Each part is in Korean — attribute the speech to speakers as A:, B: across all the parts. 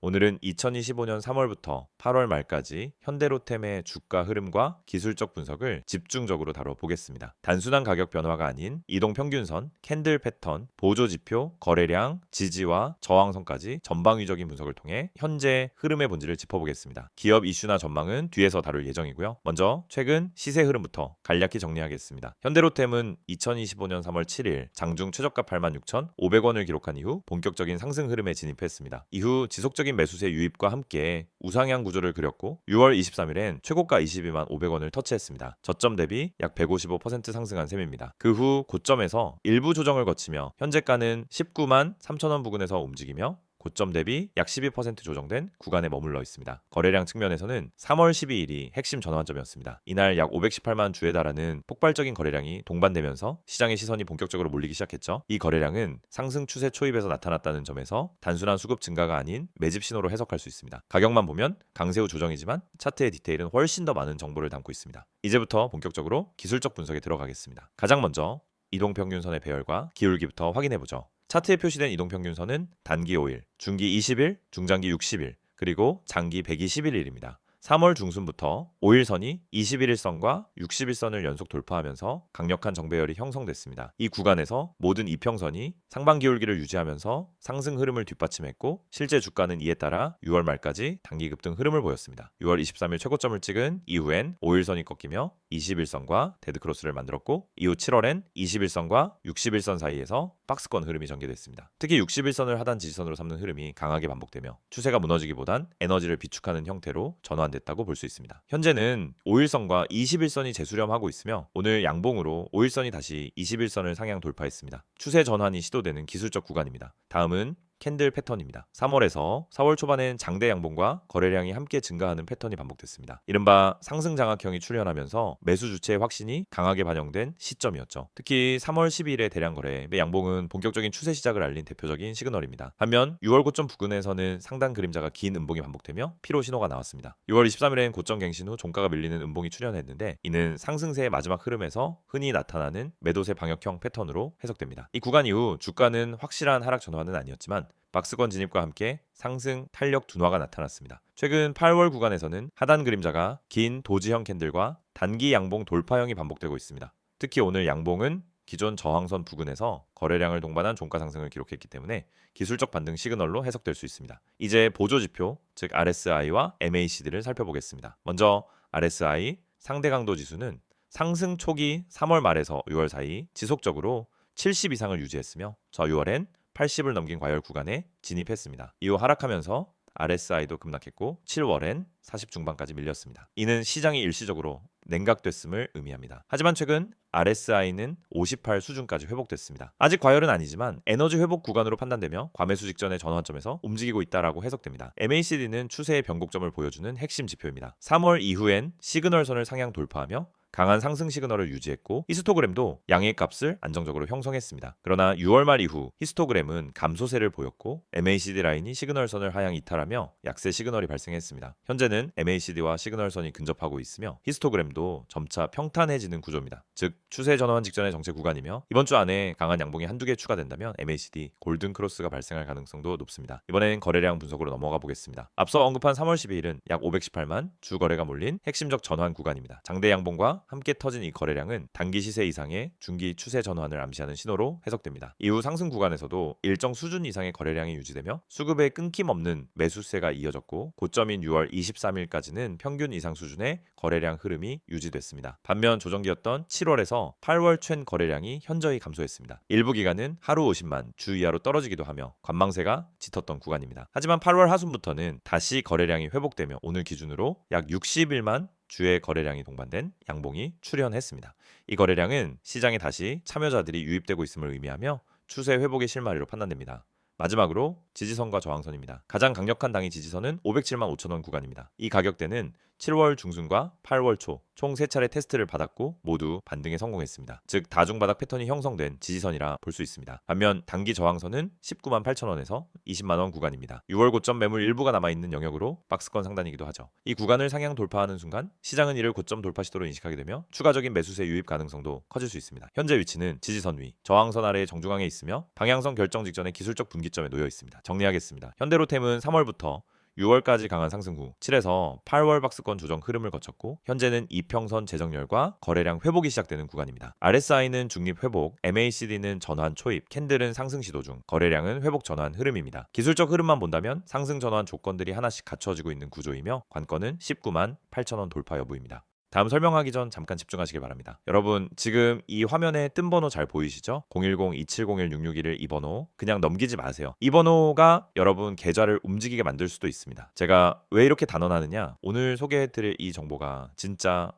A: 오늘은 2025년 3월부터 8월 말까지 현대로템의 주가 흐름과 기술적 분석을 집중적으로 다뤄보겠습니다. 단순한 가격 변화가 아닌 이동 평균선, 캔들 패턴, 보조 지표, 거래량, 지지와 저항선까지 전방위적인 분석을 통해 현재 흐름의 본질을 짚어보겠습니다. 기업 이슈나 전망은 뒤에서 다룰 예정이고요. 먼저 최근 시세 흐름부터 간략히 정리하겠습니다. 현대로템은 2025년 3월 7일 장중 최저가 86,500원을 기록한 이후 본격적인 상승 흐름에 진입했습니다. 이후 지속적인 매수세 유입과 함께 우상향 구조를 그렸고 6월 23일엔 최고가 22만 500원을 터치했습니다. 저점 대비 약 155% 상승한 셈입니다. 그 후 고점에서 일부 조정을 거치며 현재가는 19만 3천원 부근에서 움직이며 고점 대비 약 12% 조정된 구간에 머물러 있습니다. 거래량 측면에서는 3월 12일이 핵심 전환점이었습니다. 이날 약 518만 주에 달하는 폭발적인 거래량이 동반되면서 시장의 시선이 본격적으로 몰리기 시작했죠. 이 거래량은 상승 추세 초입에서 나타났다는 점에서 단순한 수급 증가가 아닌 매집 신호로 해석할 수 있습니다. 가격만 보면 강세 후 조정이지만 차트의 디테일은 훨씬 더 많은 정보를 담고 있습니다. 이제부터 본격적으로 기술적 분석에 들어가겠습니다. 가장 먼저 이동평균선의 배열과 기울기부터 확인해보죠. 차트에 표시된 이동평균선은 단기 5일, 중기 20일, 중장기 60일, 그리고 장기 121일입니다. 3월 중순부터 5일선이 21일선과 60일선을 연속 돌파하면서 강력한 정배열이 형성됐습니다. 이 구간에서 모든 이평선이 상방 기울기를 유지하면서 상승 흐름을 뒷받침했고 실제 주가는 이에 따라 6월 말까지 단기 급등 흐름을 보였습니다. 6월 23일 최고점을 찍은 이후엔 5일선이 꺾이며 21선과 데드크로스를 만들었고 이후 7월엔 21선과 61선 사이에서 박스권 흐름이 전개됐습니다. 특히 61선을 하단 지지선으로 삼는 흐름이 강하게 반복되며 추세가 무너지기보단 에너지를 비축하는 형태로 전환됐다고 볼 수 있습니다. 현재는 5일선과 21선이 재수렴하고 있으며 오늘 양봉으로 5일선이 다시 21선을 상향 돌파했습니다. 추세 전환이 시도되는 기술적 구간입니다. 다음은 캔들 패턴입니다. 3월에서 4월 초반엔 장대 양봉과 거래량이 함께 증가하는 패턴이 반복됐습니다. 이른바 상승 장악형이 출현하면서 매수 주체의 확신이 강하게 반영된 시점이었죠. 특히 3월 12일의 대량 거래, 매 양봉은 본격적인 추세 시작을 알린 대표적인 시그널입니다. 반면 6월 고점 부근에서는 상단 그림자가 긴 음봉이 반복되며 피로 신호가 나왔습니다. 6월 23일엔 고점 갱신 후 종가가 밀리는 음봉이 출현했는데 이는 상승세의 마지막 흐름에서 흔히 나타나는 매도세 방역형 패턴으로 해석됩니다. 이 구간 이후 주가는 확실한 하락 전환은 아니었지만 박스권 진입과 함께 상승 탄력 둔화가 나타났습니다. 최근 8월 구간에서는 하단 그림자가 긴 도지형 캔들과 단기 양봉 돌파형이 반복되고 있습니다. 특히 오늘 양봉은 기존 저항선 부근에서 거래량을 동반한 종가 상승을 기록했기 때문에 기술적 반등 시그널로 해석될 수 있습니다. 이제 보조지표, 즉 RSI와 MACD를 살펴보겠습니다. 먼저 RSI 상대 강도 지수는 상승 초기 3월 말에서 6월 사이 지속적으로 70 이상을 유지했으며 저 6월엔 80을 넘긴 과열 구간에 진입했습니다. 이후 하락하면서 RSI도 급락했고 7월엔 40 중반까지 밀렸습니다. 이는 시장이 일시적으로 냉각됐음을 의미합니다. 하지만 최근 RSI는 58 수준까지 회복됐습니다. 아직 과열은 아니지만 에너지 회복 구간으로 판단되며 과매수 직전의 전환점에서 움직이고 있다라고 해석됩니다. MACD는 추세의 변곡점을 보여주는 핵심 지표입니다. 3월 이후엔 시그널선을 상향 돌파하며 강한 상승 시그널을 유지했고 히스토그램도 양의 값을 안정적으로 형성했습니다. 그러나 6월 말 이후 히스토그램은 감소세를 보였고 MACD 라인이 시그널선을 하향 이탈하며 약세 시그널이 발생했습니다. 현재는 MACD와 시그널선이 근접하고 있으며 히스토그램도 점차 평탄해지는 구조입니다. 즉 추세 전환 직전의 정체 구간이며 이번 주 안에 강한 양봉이 한두 개 추가된다면 MACD 골든 크로스가 발생할 가능성도 높습니다. 이번엔 거래량 분석으로 넘어가 보겠습니다. 앞서 언급한 3월 12일은 약 518만 주 거래가 몰린 핵심적 전환 구간입니다. 장대 양봉과 함께 터진 이 거래량은 단기 시세 이상의 중기 추세 전환을 암시하는 신호로 해석됩니다. 이후 상승 구간에서도 일정 수준 이상의 거래량이 유지되며 수급에 끊김없는 매수세가 이어졌고 고점인 6월 23일까지는 평균 이상 수준의 거래량 흐름이 유지됐습니다. 반면 조정기였던 7월에서 8월 챈 거래량이 현저히 감소했습니다. 일부 기간은 하루 50만 주 이하로 떨어지기도 하며 관망세가 짙었던 구간입니다. 하지만 8월 하순부터는 다시 거래량이 회복되며 오늘 기준으로 약 61만 주의 거래량이 동반된 양봉이 출현했습니다. 이 거래량은 시장에 다시 참여자들이 유입되고 있음을 의미하며 추세 회복의 실마리로 판단됩니다. 마지막으로 지지선과 저항선입니다. 가장 강력한 당일 지지선은 507만 5천원 구간입니다. 이 가격대는 7월 중순과 8월 초 총 3차례 테스트를 받았고 모두 반등에 성공했습니다. 즉 다중바닥 패턴이 형성된 지지선이라 볼 수 있습니다. 반면 단기 저항선은 19만 8천원에서 20만원 구간입니다. 6월 고점 매물 일부가 남아있는 영역으로 박스권 상단이기도 하죠. 이 구간을 상향 돌파하는 순간 시장은 이를 고점 돌파 시도로 인식하게 되며 추가적인 매수세 유입 가능성도 커질 수 있습니다. 현재 위치는 지지선 위, 저항선 아래의 정중앙에 있으며 방향성 결정 직전의 기술적 분기점에 놓여 있습니다. 정리하겠습니다. 현대로템은 3월부터 6월까지 강한 상승 후 7에서 8월 박스권 조정 흐름을 거쳤고 현재는 이평선 재정렬과 거래량 회복이 시작되는 구간입니다. RSI는 중립 회복, MACD는 전환 초입, 캔들은 상승 시도 중, 거래량은 회복 전환 흐름입니다. 기술적 흐름만 본다면 상승 전환 조건들이 하나씩 갖춰지고 있는 구조이며 관건은 19만 8천원 돌파 여부입니다. 다음 설명하기 전 잠깐 집중하시길 바랍니다. 여러분 지금 이 화면에 뜬 번호 잘 보이시죠? 010-2701-6621 이 번호 그냥 넘기지 마세요. 이 번호가 여러분 계좌를 움직이게 만들 수도 있습니다. 제가 왜 이렇게 단언하느냐? 오늘 소개해드릴 이 정보가 진짜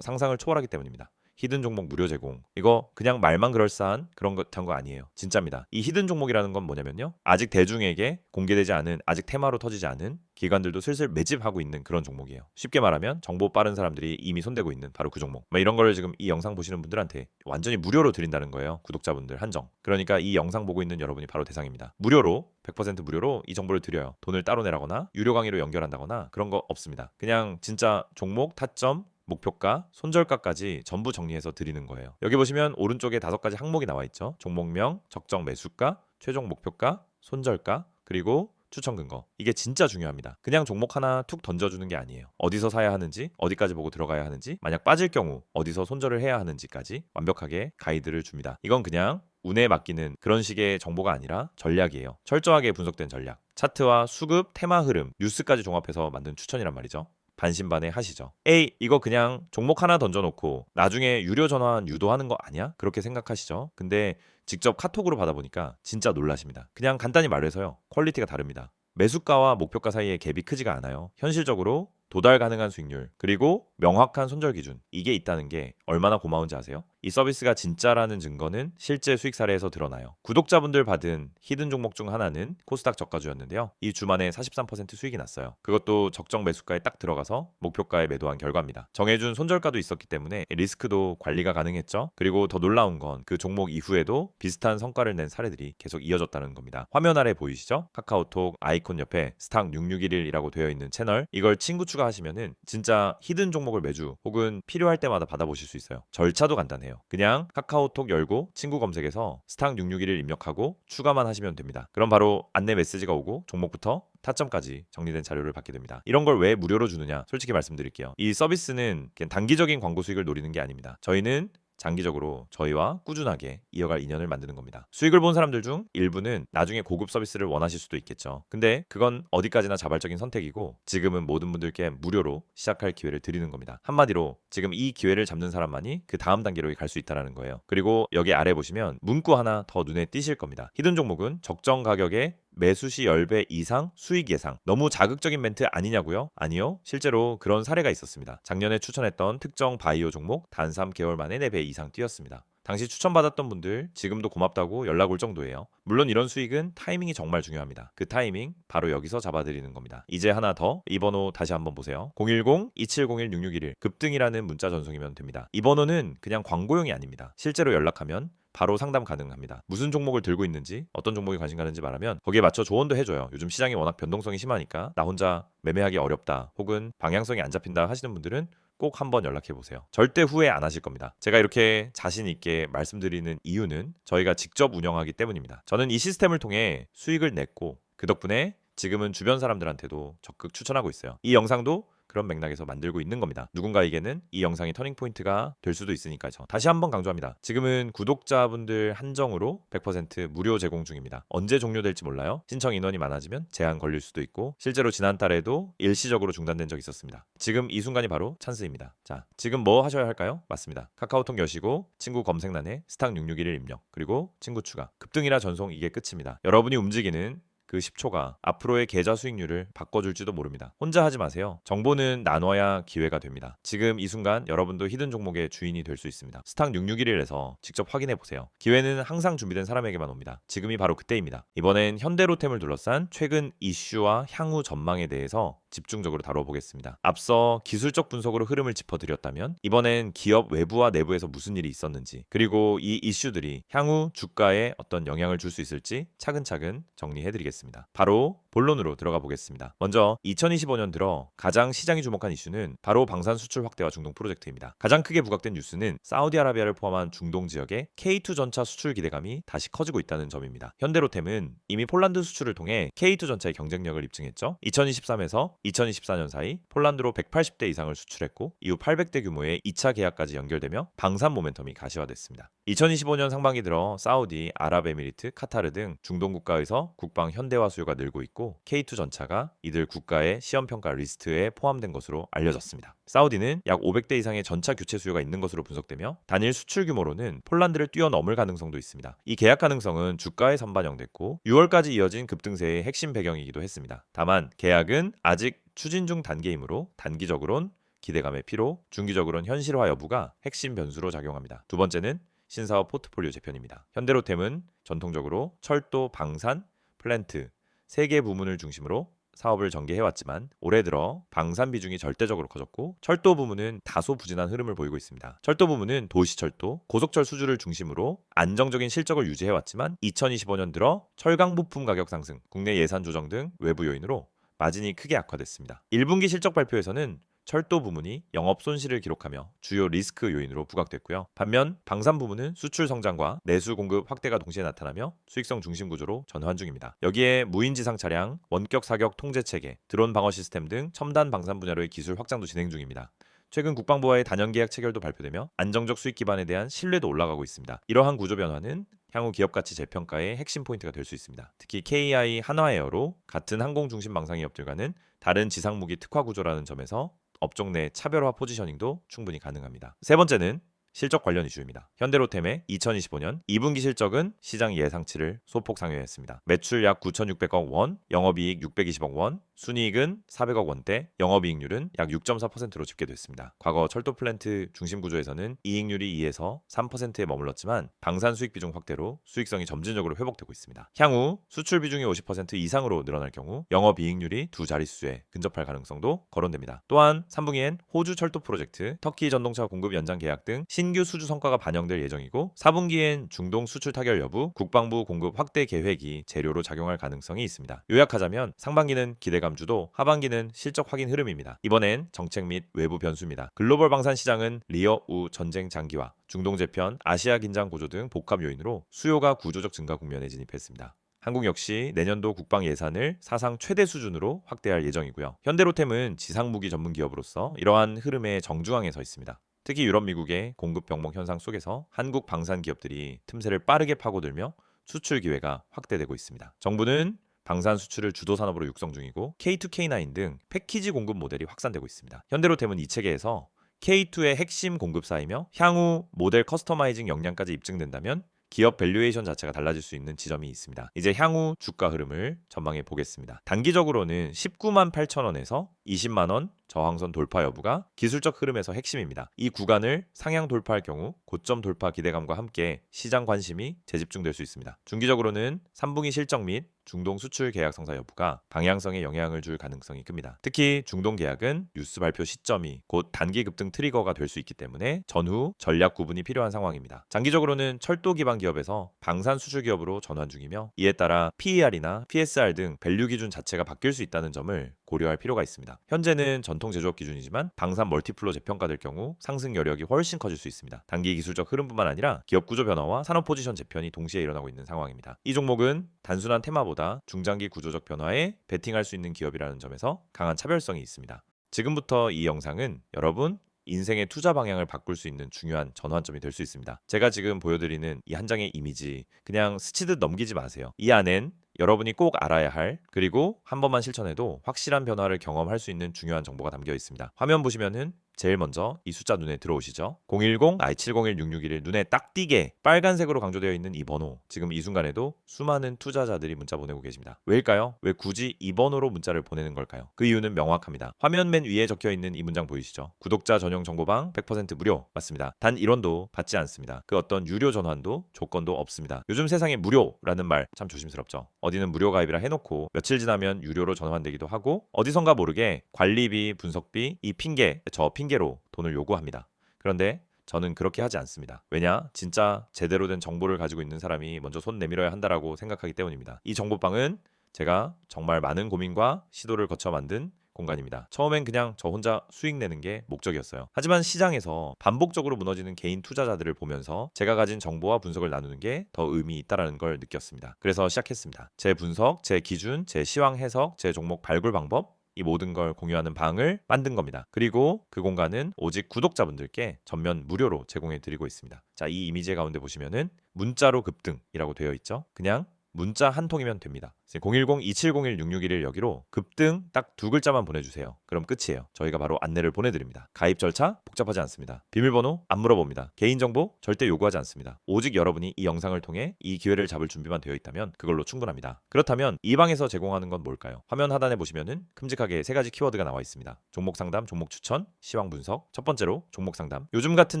A: 상상을 초월하기 때문입니다. 히든 종목 무료 제공. 이거 그냥 말만 그럴싸한 그런 거 아니에요. 진짜입니다. 이 히든 종목이라는 건 뭐냐면요. 아직 대중에게 공개되지 않은, 아직 테마로 터지지 않은 기관들도 슬슬 매집하고 있는 그런 종목이에요. 쉽게 말하면 정보 빠른 사람들이 이미 손대고 있는 바로 그 종목. 이런 거를 지금 이 영상 보시는 분들한테 완전히 무료로 드린다는 거예요. 구독자분들 한정. 그러니까 이 영상 보고 있는 여러분이 바로 대상입니다. 무료로 100% 무료로 이 정보를 드려요. 돈을 따로 내라거나 유료 강의로 연결한다거나 그런 거 없습니다. 그냥 진짜 종목, 타점, 목표가, 손절가까지 전부 정리해서 드리는 거예요. 여기 보시면 오른쪽에 5가지 항목이 나와 있죠. 종목명, 적정 매수가, 최종 목표가, 손절가, 그리고 추천 근거. 이게 진짜 중요합니다. 그냥 종목 하나 툭 던져주는 게 아니에요. 어디서 사야 하는지, 어디까지 보고 들어가야 하는지, 만약 빠질 경우 어디서 손절을 해야 하는지까지 완벽하게 가이드를 줍니다. 이건 그냥 운에 맡기는 그런 식의 정보가 아니라 전략이에요. 철저하게 분석된 전략. 차트와 수급, 테마 흐름, 뉴스까지 종합해서 만든 추천이란 말이죠. 반신반의 하시죠. 에이 이거 그냥 종목 하나 던져놓고 나중에 유료 전환 유도하는 거 아니야? 그렇게 생각하시죠. 근데 직접 카톡으로 받아보니까 진짜 놀라십니다. 그냥 간단히 말해서요. 퀄리티가 다릅니다. 매수가와 목표가 사이에 갭이 크지가 않아요. 현실적으로 도달 가능한 수익률, 그리고 명확한 손절 기준, 이게 있다는 게 얼마나 고마운지 아세요? 이 서비스가 진짜라는 증거는 실제 수익 사례에서 드러나요. 구독자분들 받은 히든 종목 중 하나는 코스닥 저가주였는데요. 이 주만에 43% 수익이 났어요. 그것도 적정 매수가에 딱 들어가서 목표가에 매도한 결과입니다. 정해준 손절가도 있었기 때문에 리스크도 관리가 가능했죠. 그리고 더 놀라운 건 그 종목 이후에도 비슷한 성과를 낸 사례들이 계속 이어졌다는 겁니다. 화면 아래 보이시죠? 카카오톡 아이콘 옆에 스탁 6611이라고 되어 있는 채널, 이걸 친구 추가하시면은 진짜 히든 종목을 매주 혹은 필요할 때마다 받아보실 수 있어요. 절차도 간단해요. 그냥 카카오톡 열고 친구 검색에서 스탁 661을 입력하고 추가만 하시면 됩니다. 그럼 바로 안내 메시지가 오고 종목부터 타점까지 정리된 자료를 받게 됩니다. 이런 걸 왜 무료로 주느냐? 솔직히 말씀드릴게요. 이 서비스는 그냥 단기적인 광고 수익을 노리는 게 아닙니다. 저희는 장기적으로 저희와 꾸준하게 이어갈 인연을 만드는 겁니다. 수익을 본 사람들 중 일부는 나중에 고급 서비스를 원하실 수도 있겠죠. 근데 그건 어디까지나 자발적인 선택이고 지금은 모든 분들께 무료로 시작할 기회를 드리는 겁니다. 한마디로 지금 이 기회를 잡는 사람만이 그 다음 단계로 갈 수 있다는 거예요. 그리고 여기 아래 보시면 문구 하나 더 눈에 띄실 겁니다. 히든 종목은 적정 가격에 매수 시 10배 이상 수익 예상. 너무 자극적인 멘트 아니냐고요? 아니요. 실제로 그런 사례가 있었습니다. 작년에 추천했던 특정 바이오 종목 단 3개월 만에 4배 이상 뛰었습니다. 당시 추천받았던 분들 지금도 고맙다고 연락 올 정도예요. 물론 이런 수익은 타이밍이 정말 중요합니다. 그 타이밍 바로 여기서 잡아드리는 겁니다. 이제 하나 더, 이 번호 다시 한번 보세요. 010-2701-6611 급등이라는 문자 전송이면 됩니다. 이 번호는 그냥 광고용이 아닙니다. 실제로 연락하면 바로 상담 가능합니다. 무슨 종목을 들고 있는지, 어떤 종목에 관심 가는지 말하면 거기에 맞춰 조언도 해줘요. 요즘 시장이 워낙 변동성이 심하니까 나 혼자 매매하기 어렵다 혹은 방향성이 안 잡힌다 하시는 분들은 꼭 한번 연락해 보세요. 절대 후회 안 하실 겁니다. 제가 이렇게 자신 있게 말씀드리는 이유는 저희가 직접 운영하기 때문입니다. 저는 이 시스템을 통해 수익을 냈고 그 덕분에 지금은 주변 사람들한테도 적극 추천하고 있어요. 이 영상도 그런 맥락에서 만들고 있는 겁니다. 누군가에게는 이 영상이 터닝포인트가 될 수도 있으니까요. 다시 한번 강조합니다. 지금은 구독자분들 한정으로 100% 무료 제공 중입니다. 언제 종료될지 몰라요. 신청 인원이 많아지면 제한 걸릴 수도 있고 실제로 지난달에도 일시적으로 중단된 적이 있었습니다. 지금 이 순간이 바로 찬스입니다. 자, 지금 뭐 하셔야 할까요? 맞습니다. 카카오톡 여시고 친구 검색란에 스탁 661을 입력, 그리고 친구 추가. 급등이라 전송, 이게 끝입니다. 여러분이 움직이는 그 10초가 앞으로의 계좌 수익률을 바꿔줄지도 모릅니다. 혼자 하지 마세요. 정보는 나눠야 기회가 됩니다. 지금 이 순간 여러분도 히든 종목의 주인이 될 수 있습니다. 스탁 661에서 직접 확인해 보세요. 기회는 항상 준비된 사람에게만 옵니다. 지금이 바로 그때입니다. 이번엔 현대로템을 둘러싼 최근 이슈와 향후 전망에 대해서 집중적으로 다뤄보겠습니다. 앞서 기술적 분석으로 흐름을 짚어드렸다면 이번엔 기업 외부와 내부에서 무슨 일이 있었는지, 그리고 이 이슈들이 향후 주가에 어떤 영향을 줄 수 있을지 차근차근 정리해드리겠습니다. 바로 본론으로 들어가 보겠습니다. 먼저 2025년 들어 가장 시장이 주목한 이슈는 바로 방산 수출 확대와 중동 프로젝트입니다. 가장 크게 부각된 뉴스는 사우디아라비아를 포함한 중동 지역의 K2 전차 수출 기대감이 다시 커지고 있다는 점입니다. 현대로템은 이미 폴란드 수출을 통해 K2 전차의 경쟁력을 입증했죠. 2023에서 2024년 사이 폴란드로 180대 이상을 수출했고 이후 800대 규모의 2차 계약까지 연결되며 방산 모멘텀이 가시화됐습니다. 2025년 상반기 들어 사우디, 아랍에미리트, 카타르 등 중동 국가에서 국방 현대화 수요가 늘고 있고 K2 전차가 이들 국가의 시험평가 리스트에 포함된 것으로 알려졌습니다. 사우디는 약 500대 이상의 전차 교체 수요가 있는 것으로 분석되며 단일 수출 규모로는 폴란드를 뛰어넘을 가능성도 있습니다. 이 계약 가능성은 주가에 선반영됐고 6월까지 이어진 급등세의 핵심 배경이기도 했습니다. 다만 계약은 아직 추진 중 단계이므로 단기적으론 기대감의 피로, 중기적으론 현실화 여부가 핵심 변수로 작용합니다. 두 번째는 신사업 포트폴리오 재편입니다. 현대로템은 전통적으로 철도, 방산, 플랜트, 3개 부문을 중심으로 사업을 전개해왔지만 올해 들어 방산 비중이 절대적으로 커졌고 철도 부문은 다소 부진한 흐름을 보이고 있습니다. 철도 부문은 도시철도, 고속철 수주를 중심으로 안정적인 실적을 유지해왔지만 2025년 들어 철강 부품 가격 상승, 국내 예산 조정 등 외부 요인으로 마진이 크게 악화됐습니다. 1분기 실적 발표에서는 철도 부문이 영업 손실을 기록하며 주요 리스크 요인으로 부각됐고요. 반면 방산 부문은 수출 성장과 내수 공급 확대가 동시에 나타나며 수익성 중심 구조로 전환 중입니다. 여기에 무인지상 차량, 원격 사격 통제 체계, 드론 방어 시스템 등 첨단 방산 분야로의 기술 확장도 진행 중입니다. 최근 국방부와의 단연 계약 체결도 발표되며 안정적 수익 기반에 대한 신뢰도 올라가고 있습니다. 이러한 구조 변화는 향후 기업 가치 재평가의 핵심 포인트가 될 수 있습니다. 특히 KEI 한화에어로 같은 항공 중심 망상 기업들과는 다른 지상 무기 특화 구조라는 점에서 업종 내 차별화 포지셔닝도 충분히 가능합니다. 세 번째는 실적 관련 이슈입니다. 현대로템의 2025년 2분기 실적은 시장 예상치를 소폭 상회했습니다. 매출 약 9,600억 원, 영업이익 620억 원, 순이익은 400억 원대, 영업이익률은 약 6.4%로 집계됐습니다. 과거 철도 플랜트 중심 구조에서는 이익률이 2에서 3%에 머물렀지만 방산 수익 비중 확대로 수익성이 점진적으로 회복되고 있습니다. 향후 수출 비중이 50% 이상으로 늘어날 경우 영업이익률이 두 자릿수에 근접할 가능성도 거론됩니다. 또한 3분기엔 호주 철도 프로젝트, 터키 전동차 공급 연장 계약 등 신규 수주 성과가 반영될 예정이고 4분기엔 중동 수출 타결 여부, 국방부 공급 확대 계획이 재료로 작용할 가능성이 있습니다. 요약하자면 상반기는 기대감 주도, 하반기는 실적 확인 흐름입니다. 이번엔 정책 및 외부 변수입니다. 글로벌 방산 시장은 리어 우 전쟁 장기화, 중동 재편, 아시아 긴장 고조 등 복합 요인으로 수요가 구조적 증가 국면에 진입했습니다. 한국 역시 내년도 국방 예산을 사상 최대 수준으로 확대할 예정이고요. 현대로템은 지상무기 전문 기업으로서 이러한 흐름의 정중앙에 서 있습니다. 특히 유럽, 미국의 공급 병목 현상 속에서 한국 방산 기업들이 틈새를 빠르게 파고들며 수출 기회가 확대되고 있습니다. 정부는 방산 수출을 주도 산업으로 육성 중이고 K2, K9 등 패키지 공급 모델이 확산되고 있습니다. 현대로템은 이 체계에서 K2의 핵심 공급사이며 향후 모델 커스터마이징 역량까지 입증된다면 기업 밸류에이션 자체가 달라질 수 있는 지점이 있습니다. 이제 향후 주가 흐름을 전망해 보겠습니다. 단기적으로는 19만 8천 원에서 20만 원 저항선 돌파 여부가 기술적 흐름에서 핵심입니다. 이 구간을 상향 돌파할 경우 고점 돌파 기대감과 함께 시장 관심이 재집중될 수 있습니다. 중기적으로는 3분기 실적 및 중동 수출 계약 성사 여부가 방향성에 영향을 줄 가능성이 큽니다. 특히 중동 계약은 뉴스 발표 시점이 곧 단기 급등 트리거가 될 수 있기 때문에 전후 전략 구분이 필요한 상황입니다. 장기적으로는 철도 기반 기업에서 방산 수출 기업으로 전환 중이며 이에 따라 PER이나 PSR 등 밸류 기준 자체가 바뀔 수 있다는 점을 고려할 필요가 있습니다. 현재는 전통 제조업 기준이지만 방산 멀티플로 재평가될 경우 상승 여력이 훨씬 커질 수 있습니다. 단기 기술적 흐름뿐만 아니라 기업 구조 변화와 산업 포지션 재편이 동시에 일어나고 있는 상황입니다. 이 종목은 단순한 테마보다 중장기 구조적 변화에 베팅할 수 있는 기업이라는 점에서 강한 차별성이 있습니다. 지금부터 이 영상은 여러분 인생의 투자 방향을 바꿀 수 있는 중요한 전환점이 될 수 있습니다. 제가 지금 보여드리는 이 한 장의 이미지 그냥 스치듯 넘기지 마세요. 이 안엔 여러분이 꼭 알아야 할 그리고 한 번만 실천해도 확실한 변화를 경험할 수 있는 중요한 정보가 담겨 있습니다. 화면 보시면은 제일 먼저 이 숫자 눈에 들어오시죠? 010-701-6611 눈에 딱 띄게 빨간색으로 강조되어 있는 이 번호 지금 이 순간에도 수많은 투자자들이 문자 보내고 계십니다. 왜일까요? 왜 굳이 이 번호로 문자를 보내는 걸까요? 그 이유는 명확합니다. 화면 맨 위에 적혀 있는 이 문장 보이시죠? 구독자 전용 정보방 100% 무료 맞습니다. 단 1원도 받지 않습니다. 그 어떤 유료 전환도 조건도 없습니다. 요즘 세상에 무료라는 말 참 조심스럽죠. 어디는 무료 가입이라 해놓고 며칠 지나면 유료로 전환되기도 하고 어디선가 모르게 관리비, 분석비, 이 핑계, 저 핑계로 돈을 요구합니다. 그런데 저는 그렇게 하지 않습니다. 왜냐? 진짜 제대로 된 정보를 가지고 있는 사람이 먼저 손 내밀어야 한다라고 생각하기 때문입니다. 이 정보방은 제가 정말 많은 고민과 시도를 거쳐 만든 공간입니다. 처음엔 그냥 저 혼자 수익 내는 게 목적이었어요. 하지만 시장에서 반복적으로 무너지는 개인 투자자들을 보면서 제가 가진 정보와 분석을 나누는 게 더 의미 있다라는 걸 느꼈습니다. 그래서 시작했습니다. 제 분석, 제 기준, 제 시황 해석, 제 종목 발굴 방법, 이 모든 걸 공유하는 방을 만든 겁니다. 그리고 그 공간은 오직 구독자분들께 전면 무료로 제공해 드리고 있습니다. 자, 이 이미지 가운데 보시면은 문자로 급등이라고 되어 있죠. 그냥 문자 한 통이면 됩니다. 010-2701-6611 여기로 급등 딱 두 글자만 보내주세요. 그럼 끝이에요. 저희가 바로 안내를 보내드립니다. 가입 절차 복잡하지 않습니다. 비밀번호 안 물어봅니다. 개인정보 절대 요구하지 않습니다. 오직 여러분이 이 영상을 통해 이 기회를 잡을 준비만 되어 있다면 그걸로 충분합니다. 그렇다면 이 방에서 제공하는 건 뭘까요? 화면 하단에 보시면은 큼직하게 세 가지 키워드가 나와 있습니다. 종목 상담, 종목 추천, 시황 분석. 첫 번째로 종목 상담. 요즘 같은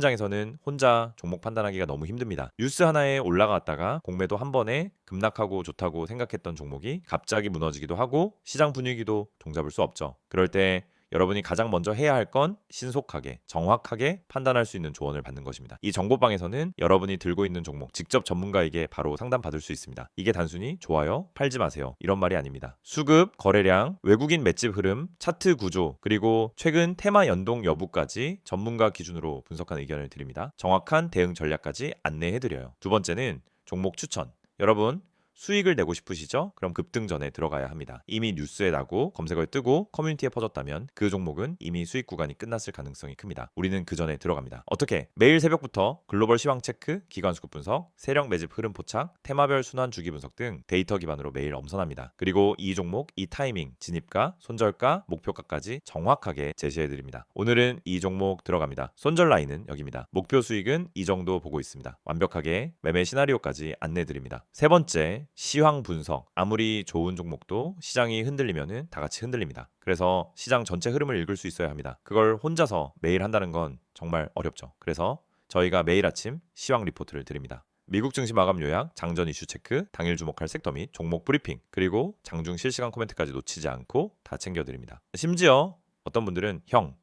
A: 장에서는 혼자 종목 판단하기가 너무 힘듭니다. 뉴스 하나에 올라갔다가 공매도 한 번에 급락하고 좋다고 생각했던 종목이 갑자기 무너지기도 하고 시장 분위기도 종잡을 수 없죠. 그럴 때 여러분이 가장 먼저 해야 할 건 신속하게, 정확하게 판단할 수 있는 조언을 받는 것입니다. 이 정보방에서는 여러분이 들고 있는 종목 직접 전문가에게 바로 상담받을 수 있습니다. 이게 단순히 좋아요, 팔지 마세요 이런 말이 아닙니다. 수급, 거래량, 외국인 맷집 흐름, 차트 구조, 그리고 최근 테마 연동 여부까지 전문가 기준으로 분석한 의견을 드립니다. 정확한 대응 전략까지 안내해드려요. 두 번째는 종목 추천. 여러분 수익을 내고 싶으시죠? 그럼 급등 전에 들어가야 합니다. 이미 뉴스에 나고 검색어에 뜨고 커뮤니티에 퍼졌다면 그 종목은 이미 수익 구간이 끝났을 가능성이 큽니다. 우리는 그 전에 들어갑니다. 어떻게? 매일 새벽부터 글로벌 시황 체크, 기관 수급 분석, 세력 매집 흐름 포착, 테마별 순환 주기 분석 등 데이터 기반으로 매일 엄선합니다. 그리고 이 종목, 이 타이밍, 진입가, 손절가, 목표가까지 정확하게 제시해 드립니다. 오늘은 이 종목 들어갑니다. 손절 라인은 여기입니다. 목표 수익은 이 정도 보고 있습니다. 완벽하게 매매 시나리오까지 안내 드립니다. 세 번째, 시황 분석. 아무리 좋은 종목도 시장이 흔들리면은 다 같이 흔들립니다. 그래서 시장 전체 흐름을 읽을 수 있어야 합니다. 그걸 혼자서 매일 한다는 건 정말 어렵죠. 그래서 저희가 매일 아침 시황 리포트를 드립니다. 미국 증시 마감 요약, 장전 이슈 체크, 당일 주목할 섹터 및 종목 브리핑, 그리고 장중 실시간 코멘트까지 놓치지 않고 다 챙겨드립니다. 심지어 어떤 분들은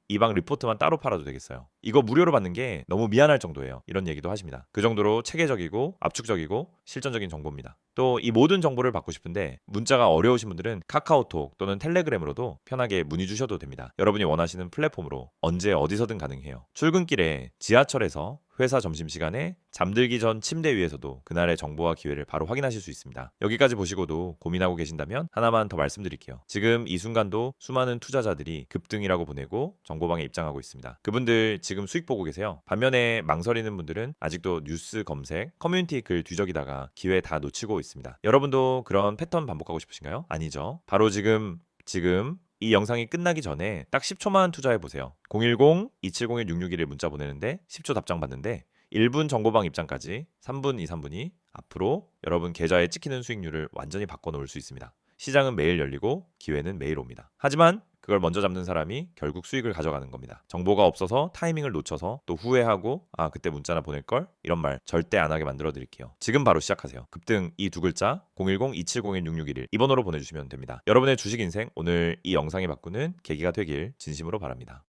A: 이 방 리포트만 따로 팔아도 되겠어요. 이거 무료로 받는 게 너무 미안할 정도예요. 이런 얘기도 하십니다. 그 정도로 체계적이고 압축적이고 실전적인 정보입니다. 또 이 모든 정보를 받고 싶은데 문자가 어려우신 분들은 카카오톡 또는 텔레그램으로도 편하게 문의 주셔도 됩니다. 여러분이 원하시는 플랫폼으로 언제 어디서든 가능해요. 출근길에 지하철에서 회사 점심시간에 잠들기 전 침대 위에서도 그날의 정보와 기회를 바로 확인하실 수 있습니다. 여기까지 보시고도 고민하고 계신다면 하나만 더 말씀드릴게요. 지금 이 순간도 수많은 투자자들이 급등이라고 보내고 정보방에 입장하고 있습니다. 그분들 지금 수익 보고 계세요. 반면에 망설이는 분들은 아직도 뉴스 검색, 커뮤니티 글 뒤적이다가 기회 다 놓치고 있습니다. 여러분도 그런 패턴 반복하고 싶으신가요? 아니죠. 바로 지금 이 영상이 끝나기 전에 딱 10초만 투자해 보세요. 010-2701-661에 문자 보내는데 10초 답장 받는데 1분 정보방 입장까지 3분, 3분이 앞으로 여러분 계좌에 찍히는 수익률을 완전히 바꿔놓을 수 있습니다. 시장은 매일 열리고 기회는 매일 옵니다. 하지만 그걸 먼저 잡는 사람이 결국 수익을 가져가는 겁니다. 정보가 없어서 타이밍을 놓쳐서 또 후회하고 그때 문자나 보낼걸? 이런 말 절대 안 하게 만들어 드릴게요. 지금 바로 시작하세요. 급등 이 두 글자 010-2701-6611 이 번호로 보내주시면 됩니다. 여러분의 주식 인생 오늘 이 영상이 바꾸는 계기가 되길 진심으로 바랍니다.